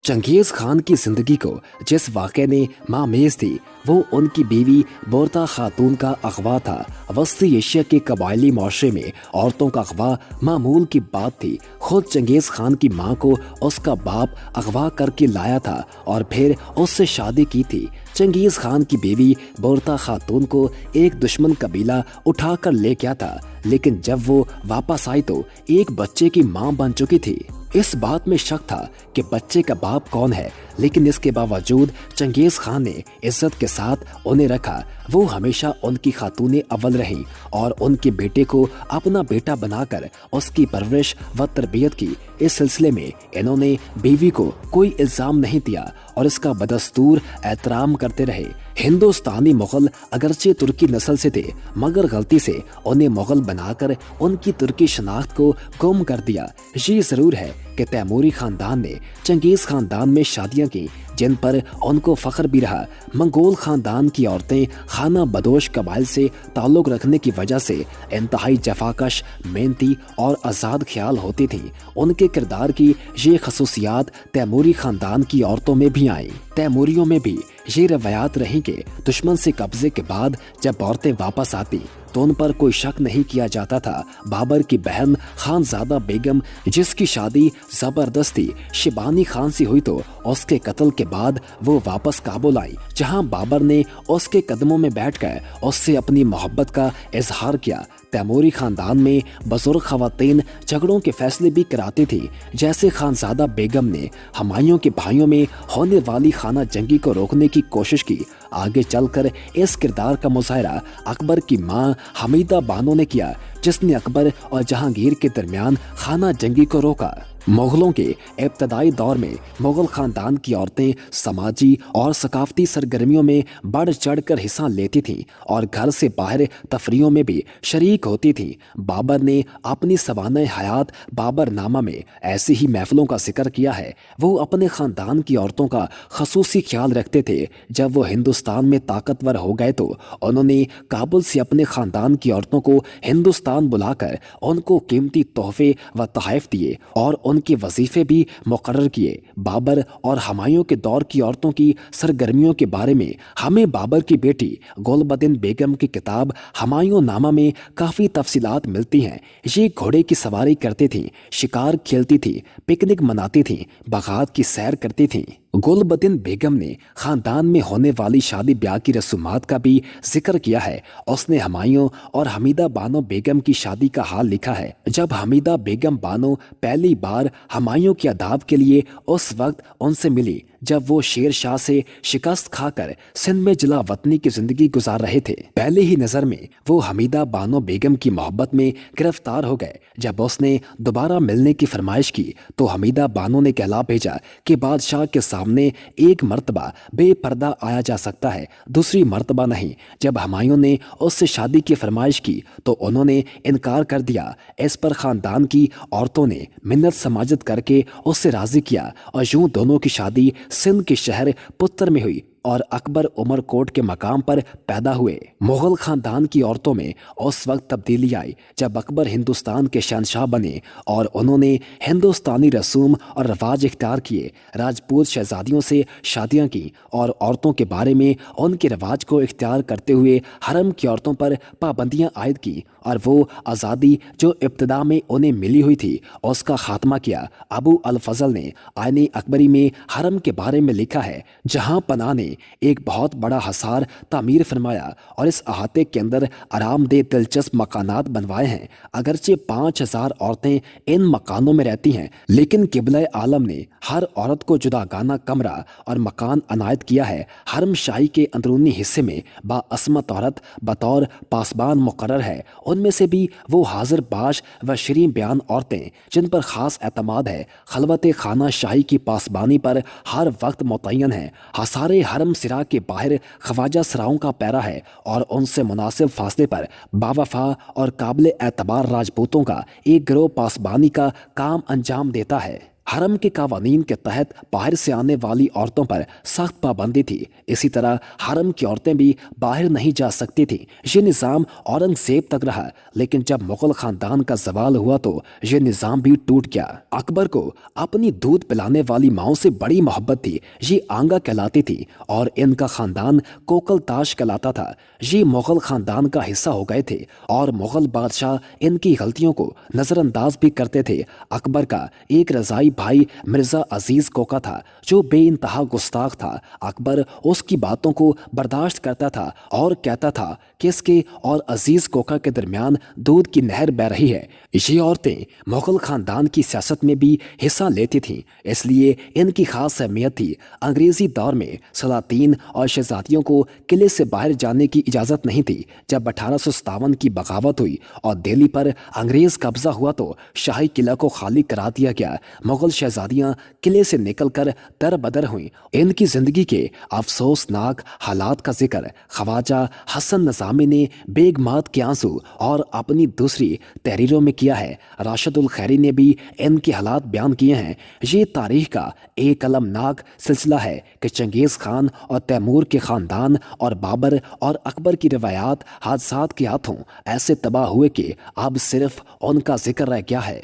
Genghis Khan की जिंदगी को जिस वाक़े ने मामेज़ थी वो उनकी बीवी बोरता खातून का अगवा था। वस्ती एशिया के कबायली माशरे में औरतों का अगवा मामूल की बात थी। खुद चंगेज खान की मां को उसका बाप अगवा करके लाया था और फिर उससे शादी की थी। चंगेज खान की बीवी बोरता खातून को एक दुश्मन कबीला उठा कर ले गया था, लेकिन जब वो वापस आई तो एक बच्चे की मां बन चुकी थी। इस बात में शक था कि बच्चे का बाप कौन है, लेकिन इसके बावजूद चंगेज खान ने इज्जत के साथ उन्हें रखा। वो हमेशा उनकी खातूने अव्वल रहीं और उनके बेटे को अपना बेटा बनाकर उसकी परवरिश व तरबियत की। इस सिलसिले में इन्होंने बीवी को कोई इल्जाम नहीं दिया और इसका बदस्तूर एहतराम करते रहे। हिंदुस्तानी मुगल अगरचे तुर्की नस्ल से थे, मगर गलती से उन्हें मुगल बनाकर उनकी तुर्की शनाख्त को गुम कर दिया। ये जरूर है कि तैमूरी खानदान ने चंगेज खानदान में शादियां की, जिन पर उनको फख्र भी रहा। मंगोल खानदान की औरतें खाना बदोश कबाइल से ताल्लुक़ रखने की वजह से इंतहाई जफाकश, मेहनती और आज़ाद ख्याल होती थीं। उनके किरदार की ये खसूसियात तैमूरी खानदान की औरतों में भी आईं। तैमूरियों में भी ये रवायात रहीं कि दुश्मन से कब्जे के बाद जब औरतें वापस आती तो उन पर कोई शक नहीं किया जाता था। बाबर की बहन खानजादा बेगम, जिसकी शादी जबरदस्ती शिबानी खान से हुई, तो उसके कत्ल के बाद वो वापस काबुल आई, जहां बाबर ने उसके कदमों में बैठकर उससे अपनी मोहब्बत का इजहार किया। तैमूरी खानदान में बुजुर्ग खवातीन झगड़ों के फैसले भी कराती थी, जैसे खानजादा बेगम ने हुमायूं के भाइयों में होने वाली खाना जंगी को रोकने की कोशिश की। आगे चलकर इस किरदार का मुजाहरा अकबर की मां हमीदा बानो ने किया, जिसने अकबर और जहांगीर के दरमियान खाना जंगी को रोका। मुगलों के इब्तदाई दौर में मुगल खानदान की औरतें समाजी और सकाफती सरगर्मियों में बढ़ चढ़कर हिस्सा लेती थीं और घर से बाहर तफरीहों में भी शरीक होती थीं। बाबर ने अपनी सवाने हयात बाबरनामा में ऐसी ही महफिलों का जिक्र किया है। वो अपने खानदान की औरतों का खसूसी ख्याल रखते थे। जब वो हिंदुस्तान में ताकतवर हो गए तो उन्होंने काबुल से अपने खानदान की औरतों को हिंदुस्तान बुलाकर उनको कीमती तोहफे व तोहफ़े दिए और उनके वजीफे भी मुकर्रर किए। बाबर और हुमायूं के दौर की औरतों की सरगर्मियों के बारे में हमें बाबर की बेटी गुलबदिन बेगम की किताब हुमायूं नामा में काफ़ी तफसीलात मिलती हैं। ये घोड़े की सवारी करती थीं, शिकार खेलती थीं, पिकनिक मनाती थीं, बागात की सैर करती थीं। गुलबदिन बेगम ने खानदान में होने वाली शादी ब्याह की रसूमात का भी जिक्र किया है। उसने हुमायूं और हमीदा बानो बेगम की शादी का हाल लिखा है। जब हमीदा बेगम बानो पहली बार हुमायूं के अदाब के लिए उस वक्त उनसे मिली जब वो शेर शाह से शिकस्त खाकर सिंध में जिला वतनी की जिंदगी गुजार रहे थे। पहले ही नजर में वो हमीदा बानो बेगम की मोहब्बत में गिरफ्तार हो गए। जब उसने दोबारा मिलने की फरमाइश की तो हमीदा बानो ने कहला भेजा कि बादशाह के सामने एक मर्तबा बेपर्दा आया जा सकता है, दूसरी मर्तबा नहीं। जब हुमायूं ने उससे शादी की फरमाइश की तो उन्होंने इनकार कर दिया। इस पर खानदान की औरतों ने मिन्नत समाजत करके उससे राजी किया और यूं दोनों की शादी सिंध के शहर पुत्तर में हुई और अकबर उमरकोट के मकाम पर पैदा हुए। मुगल खानदान की औरतों में उस वक्त तब्दीली आई जब अकबर हिंदुस्तान के शहंशाह बने और उन्होंने हिंदुस्तानी रसूम और रवाज इख्तियार किए। राजपूत शहजादियों से शादियां की और औरतों के बारे में उनके रवाज को इख्तियार करते हुए हरम की औरतों पर पाबंदियां आयद की और वो आज़ादी जो इब्तदा में उन्हें मिली हुई थी उसका खात्मा किया। अबू अल फजल ने आईने अकबरी में हरम के बारे में लिखा है, जहां पनाह ने एक बहुत बड़ा हसार तामीर फरमाया और इस अहाते के अंदर आरामदेह दिलचस्प मकानात बनवाए हैं। अगरचे 5000 औरतें इन मकानों में रहती हैं, लेकिन किबला आलम ने हर औरत को जुदागाना कमरा और मकान अनायत किया है। हरम शाही के अंदरूनी हिस्से में बाअस्मत औरत बतौर पासबान मुकर्रर है। उनमें से भी वो हाजिर बाश व शरीम बयान औरतें जिन पर खास एतमाद है, खलवत खाना शाही की पासबानी पर हर वक्त मुतय्यन है। हसारे हरम सिरा के बाहर ख्वाजा सराओं का पैरा है और उनसे मुनासिब फासले पर बावफा और काबिल एतबार राजपूतों का एक गिरोह पासबानी का काम अंजाम देता है। हरम के कावानीन के तहत बाहर से आने वाली औरतों पर सख्त पाबंदी थी। इसी तरह हरम की औरतें भी बाहर नहीं जा सकती थीं। ये निज़ाम औरंगजेब तक रहा, लेकिन जब मुगल खानदान का जवाल हुआ तो ये निज़ाम भी टूट गया। अकबर को अपनी दूध पिलाने वाली माओं से बड़ी मोहब्बत थी। ये आंगा कहलाती थी और इनका खानदान कोकल ताश कहलाता था। ये मुगल खानदान का हिस्सा हो गए थे और मुगल बादशाह इनकी गलतियों को नज़रअंदाज भी करते थे। अकबर का एक रज़ाई भाई मिर्ज़ा अजीज़ कोका था जो बेइंतहा गुस्ताख था। अकबर उसकी बातों को बर्दाश्त करता था और कहता था कि इसके और अजीज़ कोका के दरमियान दूध की नहर बह रही है। ये औरतें मुगल खानदान की सियासत में भी हिस्सा लेती थीं, इसलिए इनकी खास अहमियत थी। अंग्रेज़ी दौर में सलातीन और शहजादियों को किले से बाहर जाने की इजाज़त नहीं थी। जब 1857 की बगावत हुई और दिल्ली पर अंग्रेज़ कब्जा हुआ तो शाही किला को खाली करा दिया गया। मुगल शहजादियां किले से निकलकर दर बदर हुईं। इनकी जिंदगी के अफसोसनाक हालात का जिक्र ख्वाजा हसन नज़ामी ने बेगमात के आंसू और अपनी दूसरी तहरीरों में किया है। राशिदुल खैरी ने भी इनके हालात बयान किए हैं। ये तारीख का एक अलमनाक सिलसिला है कि चंगेज़ खान और तैमूर के ख़ानदान और बाबर और अकबर की रवायात हादसात के हाथों ऐसे तबाह हुए कि अब सिर्फ उनका जिक्र रह गया है।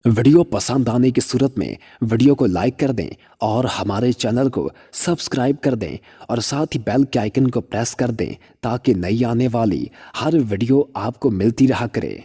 वीडियो पसंद आने की सूरत में वीडियो को लाइक कर दें और हमारे चैनल को सब्सक्राइब कर दें और साथ ही बेल के आइकन को प्रेस कर दें ताकि नई आने वाली हर वीडियो आपको मिलती रहा करे।